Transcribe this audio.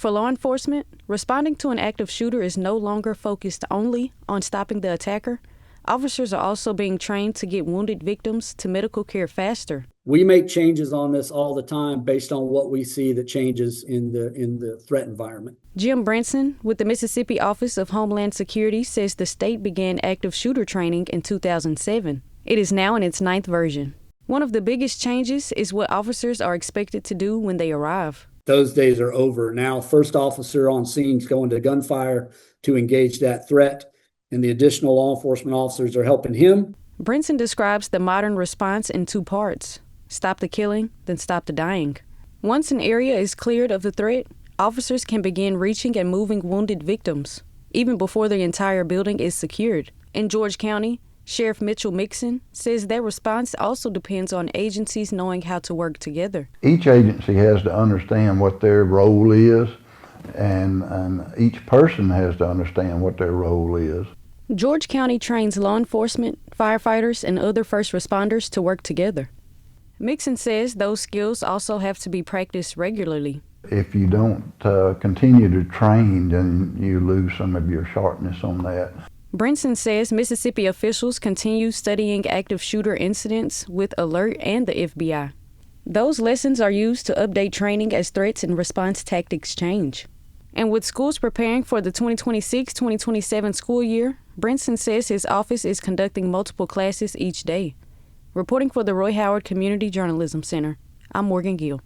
For law enforcement, responding to an active shooter is no longer focused only on stopping the attacker. Officers are also being trained to get wounded victims to medical care faster. We make changes on this all the time based on what we see that changes in the threat environment. Jim Branson with the Mississippi Office of Homeland Security says the state began active shooter training in 2007. It is now in its 9th version. One of the biggest changes is what officers are expected to do when they arrive. Those days are over. Now, first officer on scene is going to gunfire to engage that threat, and the additional law enforcement officers are helping him. Brinson describes the modern response in 2 parts: stop the killing, then stop the dying. Once an area is cleared of the threat, officers can begin reaching and moving wounded victims, even before the entire building is secured. In George County, Sheriff Mitchell Mixon says their response also depends on agencies knowing how to work together. Each agency has to understand what their role is, and each person has to understand what their role is. George County trains law enforcement, firefighters, and other first responders to work together. Mixon says those skills also have to be practiced regularly. If you don't continue to train, then you lose some of your sharpness on that. Brinson says Mississippi officials continue studying active shooter incidents with ALERRT and the FBI. Those lessons are used to update training as threats and response tactics change. And with schools preparing for the 2026-2027 school year, Brinson says his office is conducting multiple classes each day. Reporting for the Roy Howard Community Journalism Center, I'm Morgan Gill.